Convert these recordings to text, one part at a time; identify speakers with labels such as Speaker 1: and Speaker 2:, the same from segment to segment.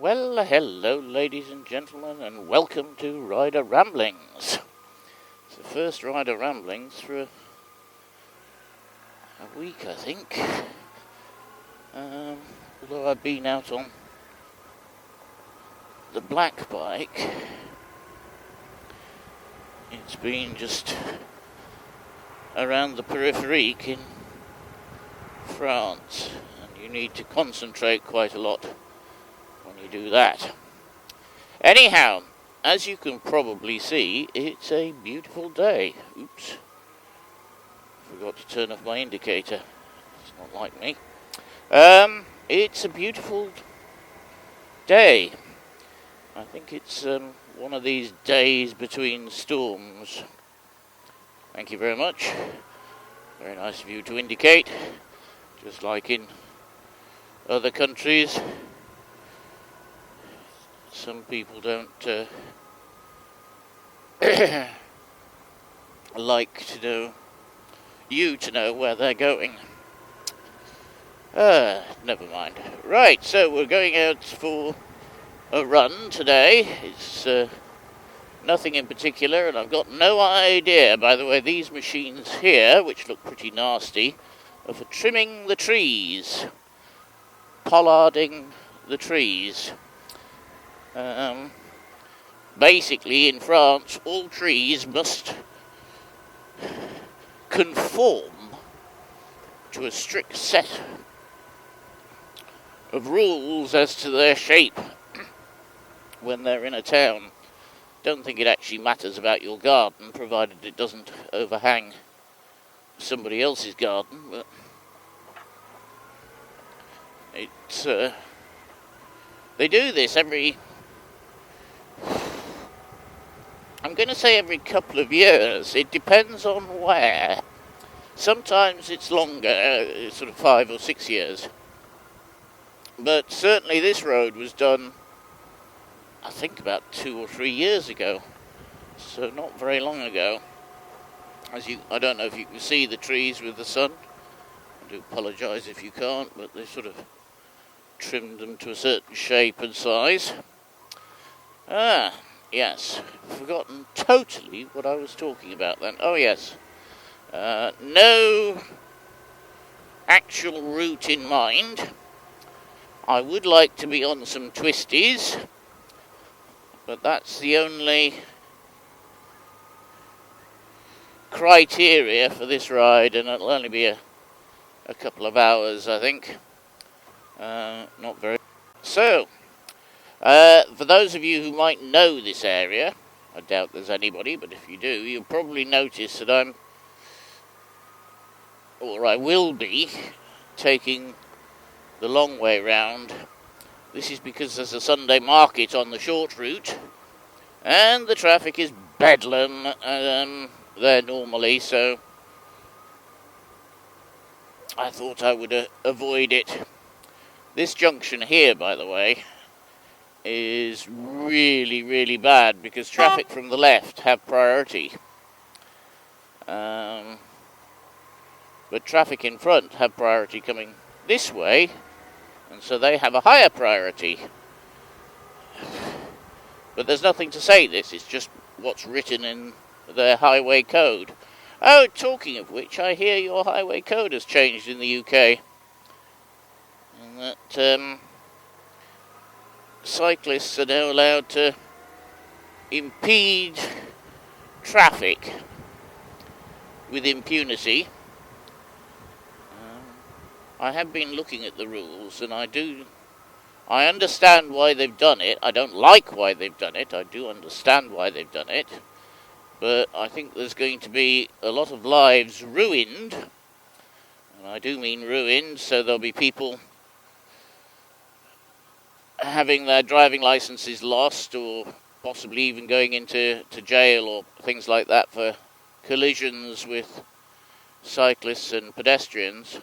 Speaker 1: Well, hello ladies and gentlemen, and welcome to Rider Ramblings. It's the first Rider Ramblings for a week, I think. Although I've been out on the black bike, it's been just around the Périphérique in France, and you need to concentrate quite a lot when you do that. Anyhow, as you can probably see, it's a beautiful day. Oops. Forgot to turn off my indicator. It's not like me. It's a beautiful day. I think it's one of these days between storms. Thank you very much. Very nice of you to indicate. Just like in other countries, some people don't like to know where they're going. Never mind. Right, so we're going out for a run today. It's nothing in particular, and I've got no idea. By the way, these machines here, which look pretty nasty, are for trimming the trees, pollarding the trees. Basically, in France, all trees must conform to a strict set of rules as to their shape when they're in a town. Don't think it actually matters about your garden, provided it doesn't overhang somebody else's garden, but it's they do this I'm going to say every couple of years. It depends on where. Sometimes it's longer, sort of 5 or 6 years. But certainly this road was done, I think, about 2 or 3 years ago. So not very long ago. I don't know if you can see the trees with the sun. I do apologise if you can't, but they sort of trimmed them to a certain shape and size. Yes, forgotten totally what I was talking about then. Oh yes, no actual route in mind. I would like to be on some twisties, but that's the only criteria for this ride, and it'll only be a couple of hours, I think. Not very. So, for those of you who might know this area, I doubt there's anybody, but if you do, you'll probably notice that I will be taking the long way round. This is because there's a Sunday market on the short route, and the traffic is bedlam there normally, so I thought I would avoid it. This junction here, by the way, is really, really bad because traffic from the left have priority. But traffic in front have priority coming this way, and so they have a higher priority. But there's nothing to say this, it's just what's written in their highway code. Oh, talking of which, I hear your highway code has changed in the UK. And that cyclists are now allowed to impede traffic with impunity. I have been looking at the rules, and I understand why they've done it. I don't like why they've done it. I do understand why they've done it. But I think there's going to be a lot of lives ruined. And I do mean ruined, so there'll be people having their driving licenses lost, or possibly even going into jail or things like that for collisions with cyclists and pedestrians.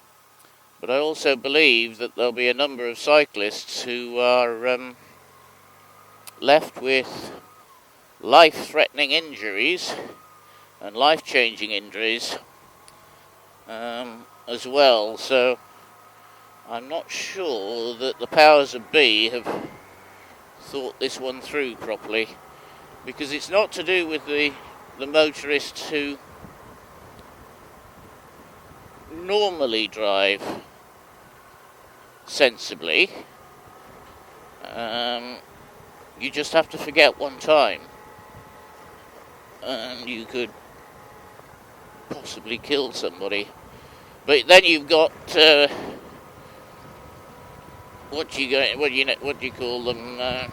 Speaker 1: But I also believe that there'll be a number of cyclists who are left with life-threatening injuries and life-changing injuries as well. So I'm not sure that the powers of be have thought this one through properly, because it's not to do with the motorists who normally drive sensibly. You just have to forget one time, and you could possibly kill somebody. But then you've got what do you call them? I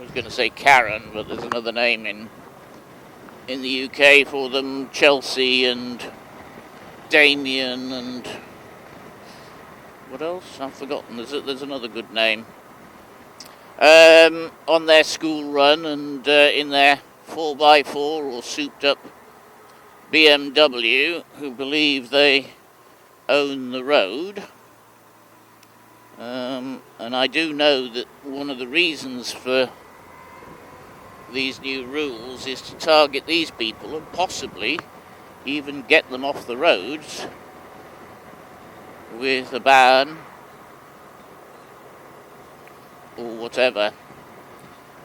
Speaker 1: was going to say Karen, but there's another name in the UK for them. Chelsea and Damien and what else? I've forgotten. There's another good name. On their school run and in their 4x4 or souped up BMW, who believe they own the road. And I do know that one of the reasons for these new rules is to target these people and possibly even get them off the roads with a ban or whatever.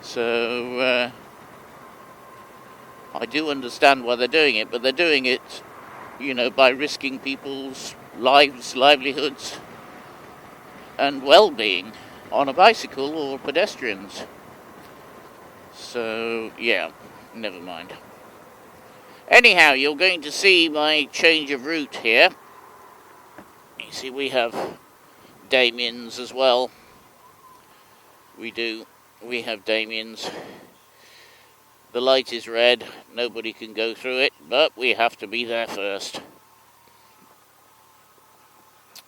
Speaker 1: So I do understand why they're doing it, but they're doing it, by risking people's lives, livelihoods and well-being on a bicycle or pedestrians. So yeah, never mind. Anyhow, you're going to see my change of route here. You see we have Damien's as well. We have Damien's. The light is red, nobody can go through it, but we have to be there first.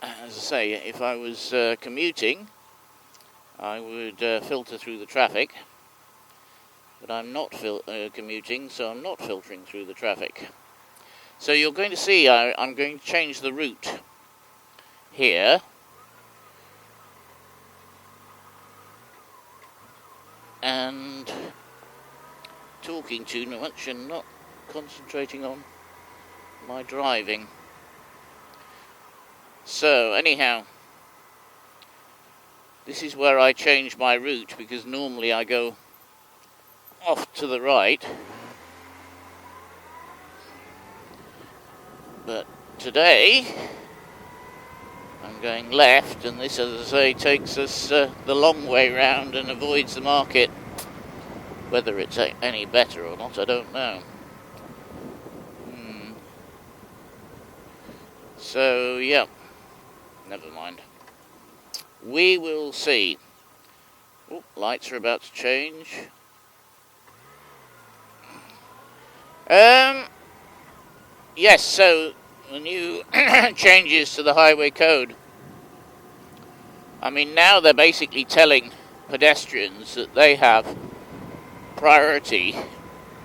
Speaker 1: As I say, if I was commuting, I would filter through the traffic, but I'm not commuting, so I'm not filtering through the traffic. So you're going to see I'm going to change the route here. And talking too much and not concentrating on my driving. So anyhow, this is where I change my route, because normally I go off to the right, but today I'm going left, and this, as I say, takes us the long way round and avoids the market. Whether it's any better or not, I don't know. So yeah, never mind. We will see. Oh, lights are about to change. Yes, so the new changes to the highway code. I mean, now they're basically telling pedestrians that they have priority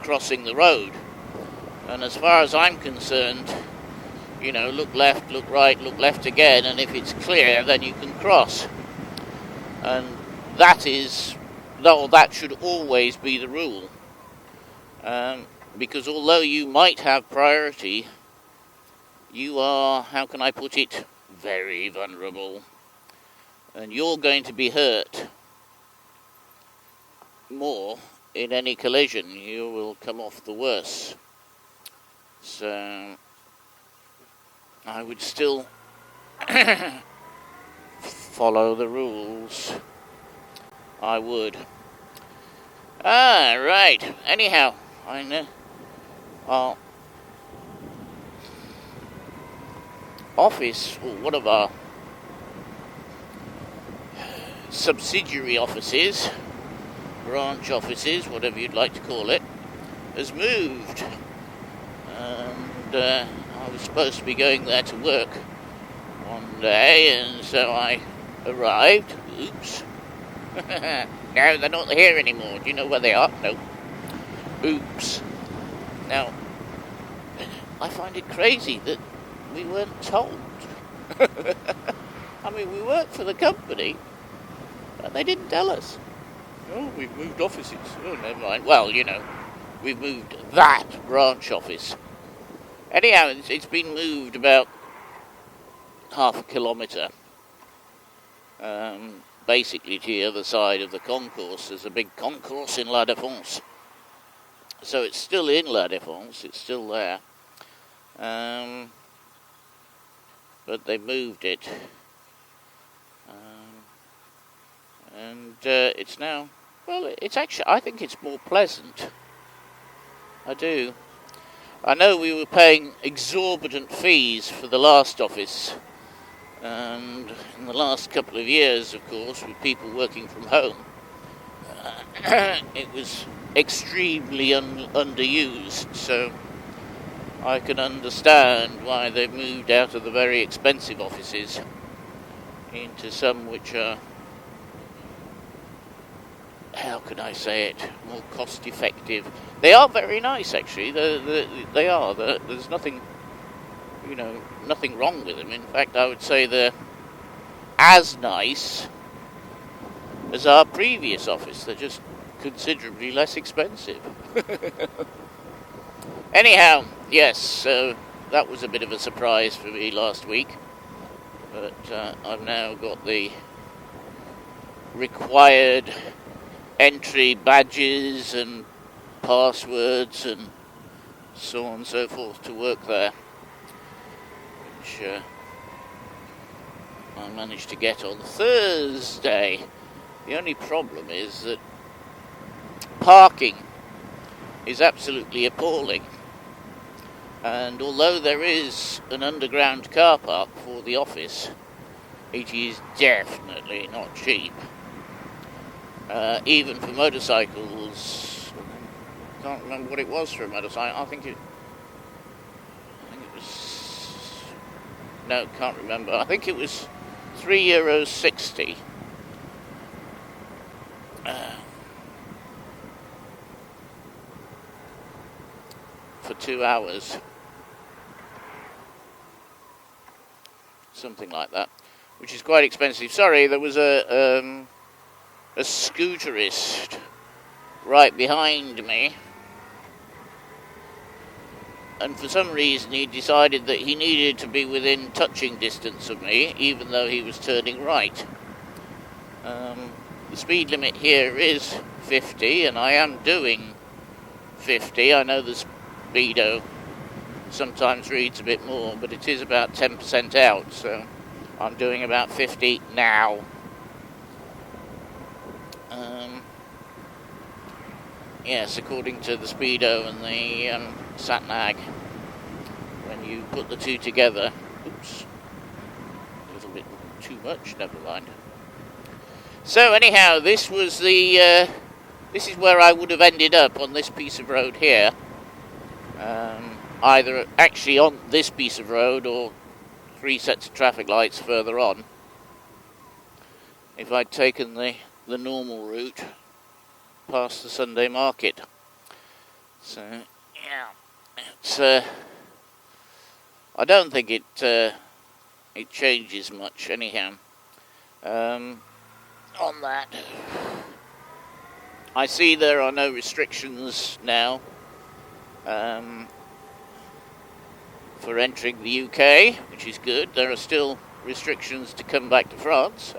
Speaker 1: crossing the road. And as far as I'm concerned, look left, look right, look left again, and if it's clear, then you can cross. And that should always be the rule. Because although you might have priority, you are, how can I put it, very vulnerable. And you're going to be hurt more in any collision. You will come off the worse. So I would still follow the rules. I would. Right. Anyhow, I know our office, or one of our subsidiary offices, branch offices, whatever you'd like to call it, has moved. And I was supposed to be going there to work one day, and so I arrived. Oops. No, they're not here anymore. Do you know where they are? No. Oops. Now, I find it crazy that we weren't told. I mean, we work for the company, but they didn't tell us. Oh, we've moved offices. Oh, never mind. Well, we've moved that branch office. Anyhow, it's been moved about half a kilometre. basically to the other side of the concourse. There's a big concourse in La Défense. So it's still in La Défense, it's still there. But they moved it. And it's now, well, it's actually, I think it's more pleasant. I do. I know we were paying exorbitant fees for the last office. And in the last couple of years, of course, with people working from home, it was extremely underused. So I can understand why they've moved out of the very expensive offices into some which are, how can I say it, more cost effective. They are very nice, actually. They are. There's nothing, nothing wrong with them. In fact, I would say they're as nice as our previous office. They're just considerably less expensive. Anyhow, yes, so that was a bit of a surprise for me last week. But I've now got the required entry badges and passwords and so on and so forth to work there, which I managed to get on Thursday. The only problem is that parking is absolutely appalling, and although there is an underground car park for the office, it is definitely not cheap. Even for motorcycles, I can't remember what it was for a motorcycle. I think it was, no, can't remember. I think it was €3.60. For 2 hours. Something like that. Which is quite expensive. Sorry, there was a scooterist right behind me, and for some reason he decided that he needed to be within touching distance of me, even though he was turning right. The speed limit here is 50, and I am doing 50. I know the speedo sometimes reads a bit more, but it is about 10% out, so I'm doing about 50 now. Yes, according to the speedo and the sat-nav, when you put the two together, oops, a little bit too much, never mind. So anyhow, this was this is where I would have ended up, on this piece of road here, either actually on this piece of road or 3 sets of traffic lights further on, if I'd taken the normal route past the Sunday market. So yeah, it's I don't think it changes much anyhow. On that, I see there are no restrictions now for entering the UK, which is good. There are still restrictions to come back to France.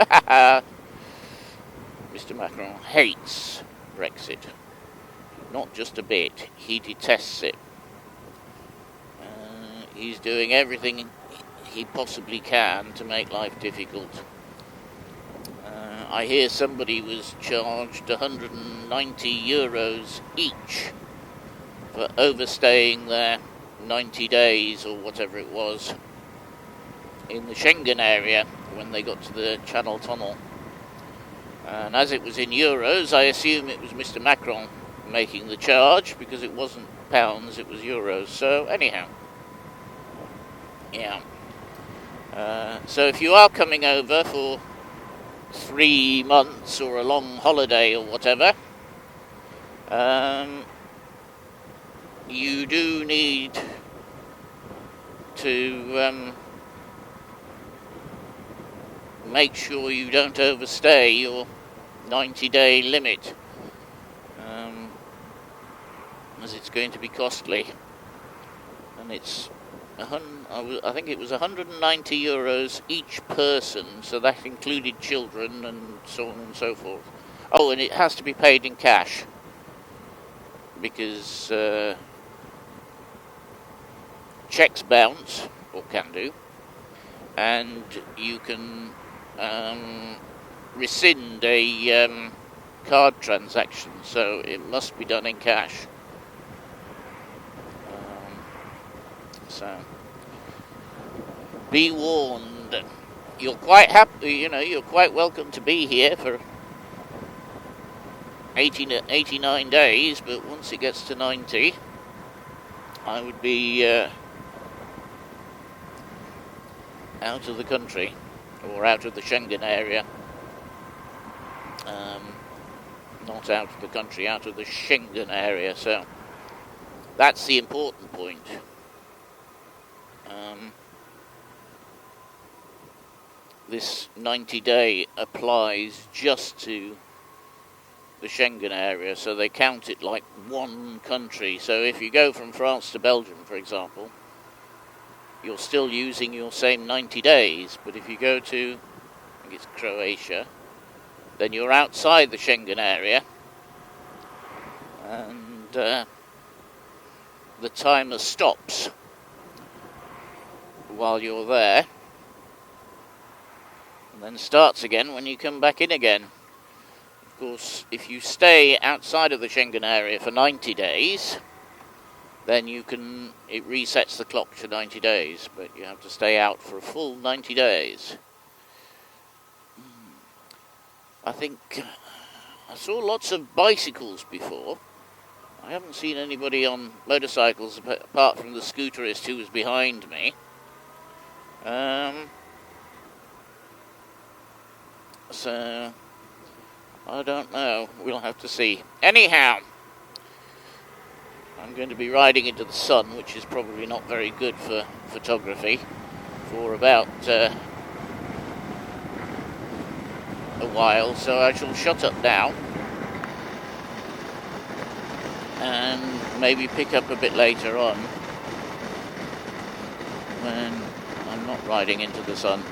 Speaker 1: Mr. Macron hates Brexit. Not just a bit. He detests it. He's doing everything he possibly can to make life difficult. I hear somebody was charged €190 each for overstaying their 90 days or whatever it was in the Schengen area when they got to the Channel Tunnel. And as it was in euros, I assume it was Mr. Macron making the charge, because it wasn't pounds, it was euros. So anyhow, yeah. So if you are coming over for 3 months or a long holiday or whatever, you do need to make sure you don't overstay your 90-day limit, as it's going to be costly, and it's I think it was 190 euros each person, so that included children and so on and so forth. Oh, and it has to be paid in cash, because checks bounce, or can do, and you can rescind a card transaction, so it must be done in cash. So be warned. You're quite happy, you're quite welcome to be here for 89 days, but once it gets to 90, I would be out of the country, or out of the Schengen area. Not out of the country, out of the Schengen area, so that's the important point. This 90-day applies just to the Schengen area, so they count it like one country. So if you go from France to Belgium, for example, you're still using your same 90 days, but if you go to, I think it's Croatia, then you're outside the Schengen area, and the timer stops while you're there, and then starts again when you come back in again. Of course, if you stay outside of the Schengen area for 90 days, then it resets the clock to 90 days, but you have to stay out for a full 90 days. I think I saw lots of bicycles before. I haven't seen anybody on motorcycles apart from the scooterist who was behind me. So I don't know. We'll have to see. Anyhow, I'm going to be riding into the sun, which is probably not very good for photography, for about a while, so I shall shut up now and maybe pick up a bit later on when I'm not riding into the sun.